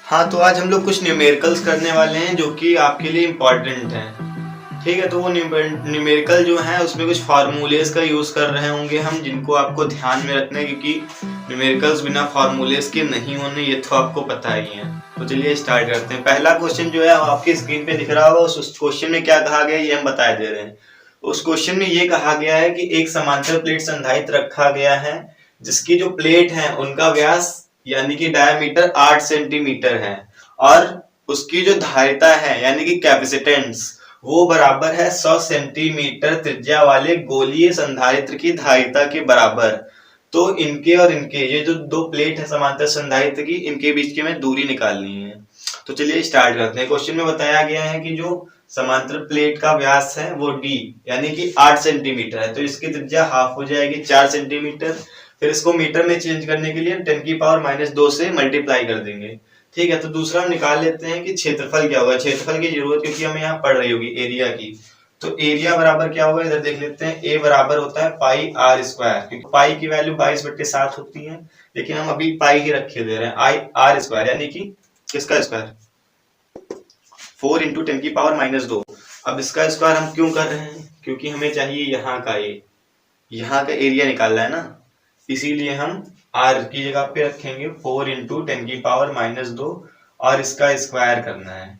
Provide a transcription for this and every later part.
हाँ, तो आज हम लोग कुछ न्यूमेरिकल्स करने वाले हैं जो कि आपके लिए इम्पोर्टेंट हैं। ठीक है, तो वो न्यूमेरिकल जो है उसमें कुछ फार्मूलेस का यूज़ कर रहे होंगे हम, जिनको आपको ध्यान में रखना है क्योंकि न्यूमेरिकल्स बिना फार्मूलेस के नहीं होने, ये तो आपको पता ही है। तो चलिए स्टार्ट करते हैं। पहला क्वेश्चन जो है आपकी स्क्रीन पे दिख रहा होगा, उस क्वेश्चन में क्या कहा गया है ये हम बता दे रहे हैं। उस क्वेश्चन में ये कहा गया है कि एक समांतर प्लेट संधारित्र रखा गया है जिसकी जो प्लेट है उनका व्यास यानी कि डायमीटर 8 सेंटीमीटर है और उसकी जो धारिता है यानी कि कैपेसिटेंस वो बराबर है 100 सेंटीमीटर त्रिज्या वाले गोलीय संधारित्र की धारिता के बराबर। तो इनके और इनके ये जो दो प्लेट है समांतर संधारित्र की, इनके बीच की हमें दूरी निकालनी है। तो चलिए स्टार्ट करते हैं। क्वेश्चन में बताया गया है कि जो समांतर प्लेट का व्यास है वो d यानी कि 8 सेंटीमीटर है, तो इसकी त्रिज्या हाफ हो जाएगी 4 सेंटीमीटर। फिर इसको मीटर में चेंज करने के लिए 10 की पावर -2 से मल्टीप्लाई कर देंगे। ठीक है, तो दूसरा हम निकाल लेते हैं कि क्षेत्रफल क्या होगा। क्षेत्रफल की जरूरत क्योंकि हमें यहाँ पड़ रही होगी एरिया की, तो एरिया बराबर क्या होगा इधर देख लेते हैं। ए बराबर होता है पाई आर स्क्वायर, क्योंकि पाई की वैल्यू 22/7 होती है, लेकिन हम अभी पाई ही रखे दे रहे हैं। आई आर स्क्वायर यानी कि किसका स्क्वायर 4 इंटू 10 की पावर -2। अब इसका स्क्वायर हम क्यों कर रहे हैं, क्योंकि हमें चाहिए यहाँ का यहाँ का एरिया निकालना है ना, इसीलिए हम r की जगह पे रखेंगे 4 इंटू 10 की पावर -2 और इसका स्क्वायर करना है।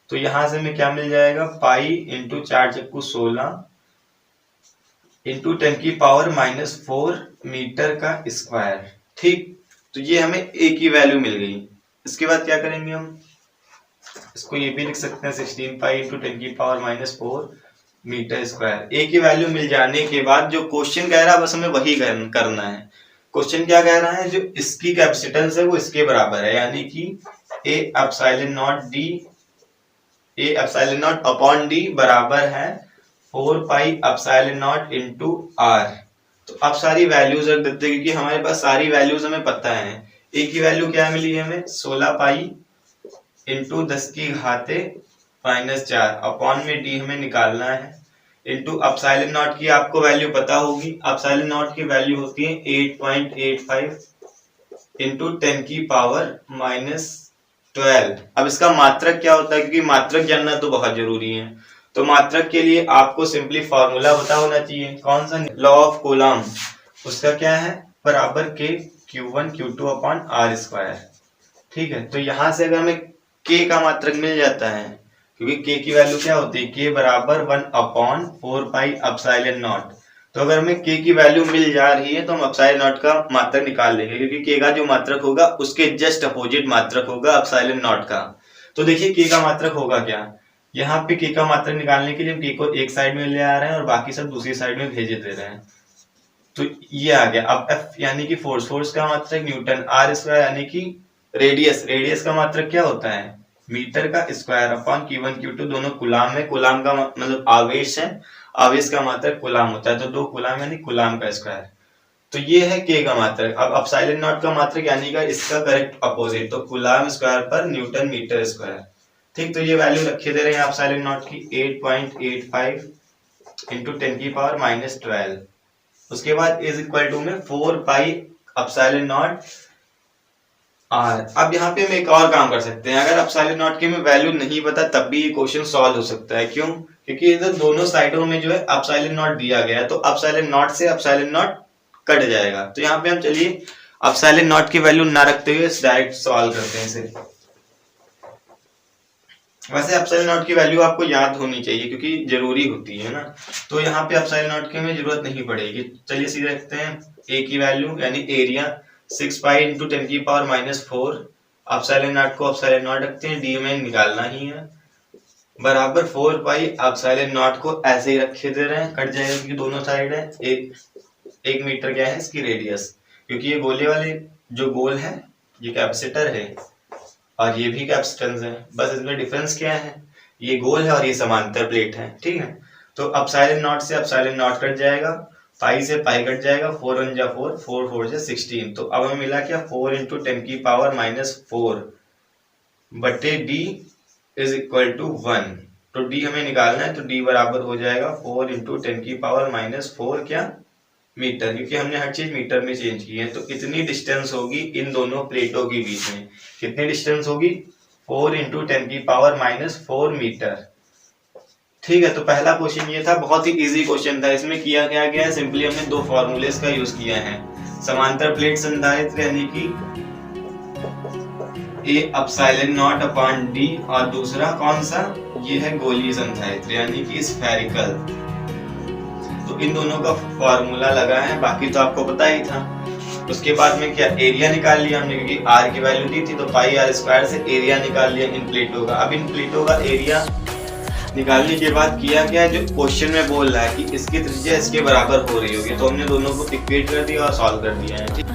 तो यहां से हमें क्या मिल जाएगा, पाई इंटू 4 चक्कू 16 इंटू 10 की पावर -4 मीटर का स्क्वायर। ठीक, तो ये हमें a की वैल्यू मिल गई। इसके बाद क्या करेंगे हम, इसको ये भी लिख सकते हैं 16 पाई इंटू 10 की पावर -4 मीटर स्क्वायर। ए की वैल्यू मिल जाने के बाद जो क्वेश्चन कह रहा है बस हमें वही करना है। क्वेश्चन क्या कह रहा है, जो इसकी कैपेसिटेंस है वो इसके बराबर है, यानी कि A epsilon naught upon D बराबर है 4 pi epsilon naught into R. तो अब सारी वैल्यूज रख देते हैं क्योंकि हमारे पास सारी वैल्यूज हमें पता है। ए की वैल्यू क्या मिली है हमें 16 पाई इंटू 10 की घाते -4 अपॉन में डी हमें निकालना है, इंटू एप्सिलॉन नॉट की आपको वैल्यू पता होगी। एप्सिलॉन नॉट की वैल्यू होती है 8.85 इंटू 10 की पावर -12। अब इसका मात्रक क्या होता है, क्योंकि मात्रक जानना तो बहुत जरूरी है। तो मात्रक के लिए आपको सिंपली फॉर्मूला पता होना चाहिए। कौन सा, लॉ ऑफ कूलम, उसका क्या है बराबर के Q1 Q2 upon are square. ठीक है, तो यहां से अगर हमें k का मात्रक मिल जाता है, क्योंकि k की वैल्यू क्या होती है, k बराबर 1/4 पाई एप्सिलॉन नॉट। तो अगर हमें k की वैल्यू मिल जा रही है तो हम एप्सिलॉन नॉट का मात्रक निकाल लेंगे, क्योंकि k का जो मात्रक होगा उसके जस्ट अपोजिट मात्रक होगा एप्सिलॉन नॉट का। तो देखिए k का मात्रक होगा क्या, यहाँ पे k का मात्रक निकालने के लिए हम k को एक साइड में ले आ रहे हैं और बाकी सब दूसरी साइड में भेज दे रहे हैं। तो ये आ गया। अब F यानी कि फोर्स का मात्रक न्यूटन, आर स्क्वायर यानी कि रेडियस का मात्रक क्या होता है मीटर का स्क्वायर अपॉन Q1 Q2 दोनों कुलाम है। कुलाम का मतलब आवेश है, आवेश का मात्रक कुलाम होता है, तो 2 कुलाम यानी कुलाम का स्क्वायर। तो ये है k का मात्रक। अब एप्सिलॉन नॉट का मात्रक यानी का इसका करेक्ट अपोजिट, तो कुलाम स्क्वायर पर न्यूटन मीटर स्क्वायर। ठीक, तो ये वैल्यू रखे दे रहे हैं एप्सिलॉन नॉट की 8.85 इंटू 10 की पावर -12। उसके बाद इज इक्वल टू में 4 पाई एप्सिलॉन नॉट आर। अब यहाँ पे हम एक और काम कर सकते हैं, अगर एप्सिलॉन नॉट की हमें वैल्यू नहीं पता तब भी ये क्वेश्चन सॉल्व हो सकता है। क्यों, क्योंकि इधर दोनों साइडों में जो है एप्सिलॉन नॉट दिया गया है, तो एप्सिलॉन नॉट से एप्सिलॉन नॉट कट जाएगा। तो यहाँ पे हम चलिए एप्सिलॉन नॉट की वैल्यू ना रखते हुए डायरेक्ट सॉल्व करते हैं इसे। वैसे एप्सिलॉन नॉट की वैल्यू आपको याद होनी चाहिए क्योंकि जरूरी होती है ना, तो यहाँ पे एप्सिलॉन नॉट की हमें जरूरत नहीं पड़ेगी। चलिए सीधे रखते हैं ए की वैल्यू यानी एरिया 6 पाई इंटू 10 की पावर -4। एप्सिलॉन नॉट को एप्सिलॉन नॉट रखते हैं, डी में निकालना ही है, बराबर 4 पाई एप्सिलॉन नॉट को ऐसे ही रखे दे रहे हैं, कट जाएगा क्योंकि दोनों साइड है। एक मीटर क्या है इसकी रेडियस, क्योंकि ये गोले वाले जो गोल है ये कैपेसिटर है और ये भी कैपेसिटेंस है, बस इसमें डिफरेंस क्या है, ये गोल है और ये समांतर प्लेट है। ठीक है, तो एप्सिलॉन नॉट से एप्सिलॉन नॉट कट जाएगा, पाई से पाई कट जाएगा, 4 1 जा 4, 4 4 जा 16। तो अब हमें मिला क्या 4 इंटू 10 की पावर -4 बटे डी इज इक्वल टू 1। तो डी हमें निकालना है, तो डी बराबर हो जाएगा 4 इंटू 10 की पावर -4 क्या मीटर, क्योंकि हमने हर चीज मीटर में चेंज की है। तो कितनी डिस्टेंस होगी इन दोनों प्लेटों के बीच में, कितनी डिस्टेंस होगी 4 × 10⁻⁻⁴ मीटर। ठीक है, तो पहला क्वेश्चन ये था, बहुत ही इजी क्वेश्चन था। इसमें किया क्या गया है, सिंपली हमने दो फॉर्मूलेस का यूज किया है। समांतर प्लेट संधारित्र यानी कि A∈0/d, और दूसरा कौन सा, ये है गोलीय संधारित्र यानी कि स्फेरिकल। तो इन दोनों का फॉर्मूला लगा है, बाकी तो आपको पता ही था। उसके बाद में क्या, एरिया निकाल लिया हमने, क्योंकि r की वैल्यू दी थी तो πr² से एरिया निकाल लिया इन प्लेटों का। अब इन प्लेटों का एरिया निकालने के बाद किया क्या, जो क्वेश्चन में बोल रहा है कि इसकी त्रिज्या इसके बराबर हो रही होगी, तो हमने दोनों को इक्वेट कर दिया और सॉल्व कर दिया है। ठीक।